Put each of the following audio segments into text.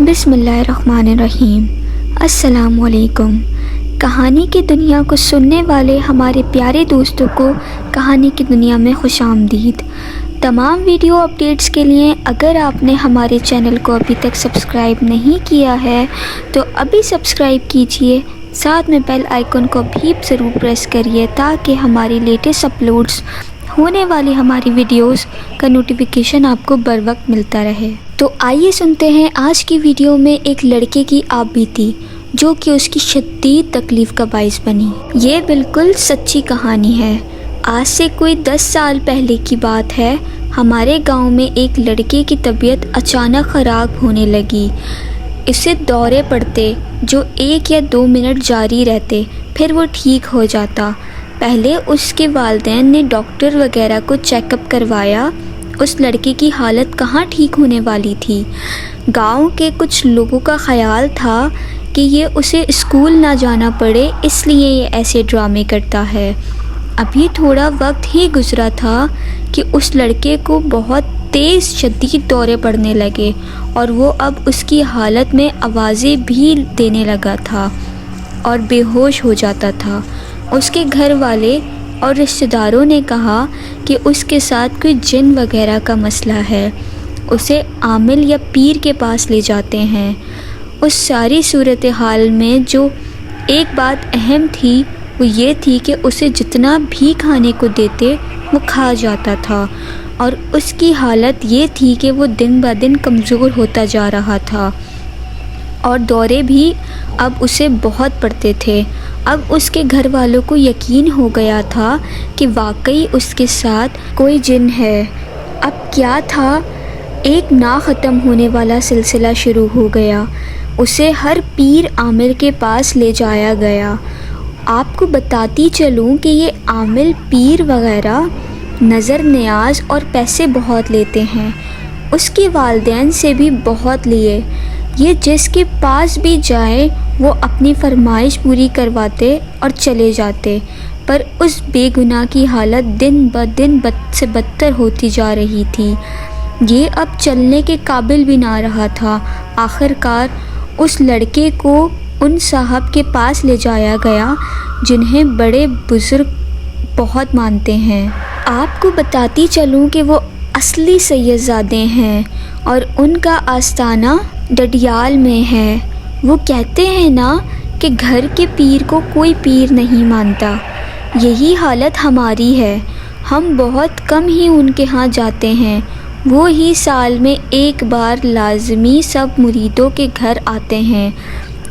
बिस्मिल्लाहिर्रहमानिर्रहीम। अस्सलाम वालेकुम। कहानी की दुनिया को सुनने वाले हमारे प्यारे दोस्तों को कहानी की दुनिया में खुशामदीद। तमाम वीडियो अपडेट्स के लिए अगर आपने हमारे चैनल को अभी तक सब्सक्राइब नहीं किया है तो अभी सब्सक्राइब कीजिए, साथ में बेल आइकन को भी ज़रूर प्रेस करिए ताकि हमारी लेटेस्ट अपलोड्स होने वाली हमारी वीडियोस का नोटिफिकेशन आपको बर वक्त मिलता रहे। तो आइए सुनते हैं आज की वीडियो में एक लड़के की आप बीती जो कि उसकी शदीद तकलीफ़ का बाइस बनी। ये बिल्कुल सच्ची कहानी है। आज से कोई 10 साल पहले की बात है। हमारे गांव में एक लड़के की तबीयत अचानक ख़राब होने लगी। इसे दौरे पड़ते जो 1 या 2 मिनट जारी रहते, फिर वो ठीक हो जाता। पहले उसके वालिदैन ने डॉक्टर वगैरह को चेकअप करवाया। उस लड़के की हालत कहाँ ठीक होने वाली थी। गांव के कुछ लोगों का ख्याल था कि ये उसे स्कूल ना जाना पड़े, इसलिए ये ऐसे ड्रामे करता है। अभी थोड़ा वक्त ही गुजरा था कि उस लड़के को बहुत तेज़ शदीद दौरे पड़ने लगे और वो अब उसकी हालत में आवाज़ें भी देने लगा था और बेहोश हो जाता था। उसके घर वाले और रिश्तेदारों ने कहा कि उसके साथ कोई जिन वगैरह का मसला है, उसे आमिल या पीर के पास ले जाते हैं। उस सारी सूरत हाल में जो एक बात अहम थी वो ये थी कि उसे जितना भी खाने को देते वो खा जाता था और उसकी हालत ये थी कि वो दिन ब दिन कमज़ोर होता जा रहा था और दौरे भी अब उसे बहुत पड़ते थे। अब उसके घर वालों को यकीन हो गया था कि वाकई उसके साथ कोई जिन है। अब क्या था, एक ना ख़त्म होने वाला सिलसिला शुरू हो गया। उसे हर पीर आमिल के पास ले जाया गया। आपको बताती चलूँ कि ये आमिल पीर वगैरह नज़र न्याज और पैसे बहुत लेते हैं। उसके वालिदैन से भी बहुत लिए। ये जिसके पास भी जाए वो अपनी फरमाइश पूरी करवाते और चले जाते, पर उस बेगुनाह की हालत दिन ब दिन बद से बदतर होती जा रही थी। ये अब चलने के काबिल भी ना रहा था। आखिरकार उस लड़के को उन साहब के पास ले जाया गया जिन्हें बड़े बुज़ुर्ग बहुत मानते हैं। आपको बताती चलूँ कि वो असली सैयदजादे हैं और उनका आस्ताना डडियाल में है। वो कहते हैं ना कि घर के पीर को कोई पीर नहीं मानता। यही हालत हमारी है। हम बहुत कम ही उनके यहाँ जाते हैं। वो ही साल में एक बार लाजमी सब मुरीदों के घर आते हैं।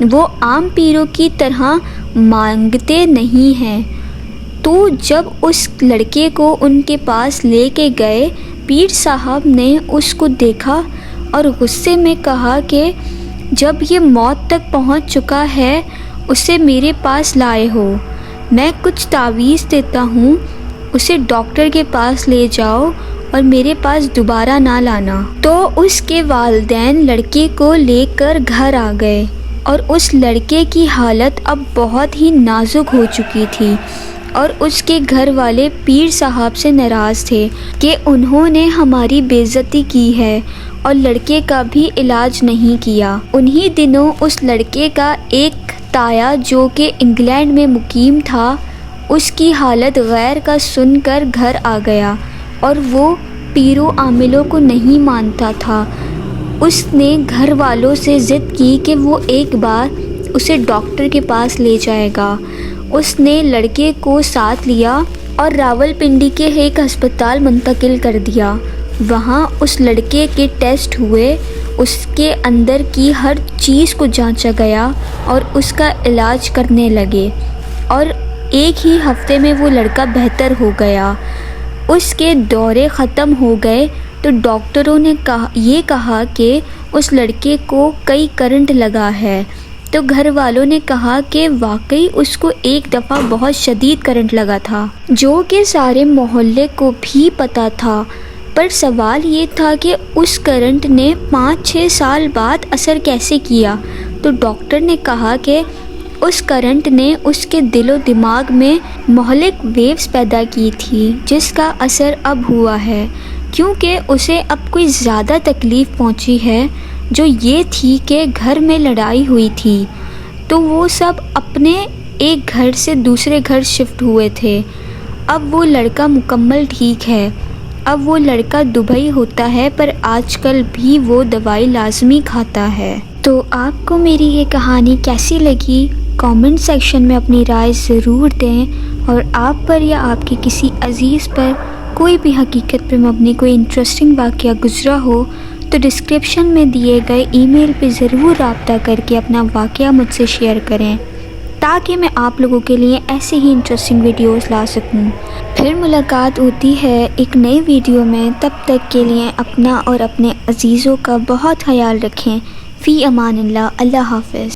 वो आम पीरों की तरह मांगते नहीं हैं। तो जब उस लड़के को उनके पास लेके गए, पीर साहब ने उसको देखा और गुस्से में कहा कि जब ये मौत तक पहुंच चुका है उसे मेरे पास लाए हो। मैं कुछ तावीज़ देता हूँ, उसे डॉक्टर के पास ले जाओ और मेरे पास दोबारा ना लाना। तो उसके वालिदैन लड़के को लेकर घर आ गए और उस लड़के की हालत अब बहुत ही नाजुक हो चुकी थी और उसके घर वाले पीर साहब से नाराज़ थे कि उन्होंने हमारी बेइज्जती की है और लड़के का भी इलाज नहीं किया। उन्हीं दिनों उस लड़के का एक ताया जो कि इंग्लैंड में मुकीम था, उसकी हालत गैर का सुनकर घर आ गया और वो पीरों आमिलों को नहीं मानता था। उसने घर वालों से ज़िद की कि वो एक बार उसे डॉक्टर के पास ले जाएगा। उसने लड़के को साथ लिया और रावलपिंडी के एक अस्पताल मुंतकिल कर दिया। वहाँ उस लड़के के टेस्ट हुए, उसके अंदर की हर चीज़ को जांचा गया और उसका इलाज करने लगे और एक ही हफ्ते में वो लड़का बेहतर हो गया। उसके दौरे ख़त्म हो गए तो डॉक्टरों ने कहा कि उस लड़के को कई करंट लगा है। तो घर वालों ने कहा कि वाकई उसको एक दफ़ा बहुत शदीद करंट लगा था जो कि सारे मोहल्ले को भी पता था। पर सवाल ये था कि उस करंट ने 5-6 साल बाद असर कैसे किया। तो डॉक्टर ने कहा कि उस करंट ने उसके दिलो दिमाग में मोहलिक वेव्स पैदा की थी जिसका असर अब हुआ है। क्योंकि उसे अब कोई ज़्यादा तकलीफ़ पहुंची है جو یہ تھی کہ گھر میں لڑائی ہوئی تھی تو وہ سب اپنے ایک گھر سے دوسرے گھر شفٹ ہوئے تھے. اب وہ لڑکا مکمل ٹھیک ہے. اب وہ لڑکا دبئی ہوتا ہے پر آج کل بھی وہ دوائی لازمی کھاتا ہے. تو آپ کو میری یہ کہانی کیسی لگی؟ کامنٹ سیکشن میں اپنی رائے ضرور دیں. اور آپ پر یا آپ کے کسی عزیز پر کوئی بھی حقیقت پر مبنی کوئی انٹرسٹنگ واقعہ گزرا ہو تو ڈسکرپشن میں دیے گئے ای میل پہ ضرور رابطہ کر کے اپنا واقعہ مجھ سے شیئر کریں تاکہ میں آپ لوگوں کے لیے ایسے ہی انٹرسٹنگ ویڈیوز لا سکوں. پھر ملاقات ہوتی ہے ایک نئی ویڈیو میں. تب تک کے لیے اپنا اور اپنے عزیزوں کا بہت خیال رکھیں. فی امان اللہ. اللہ حافظ.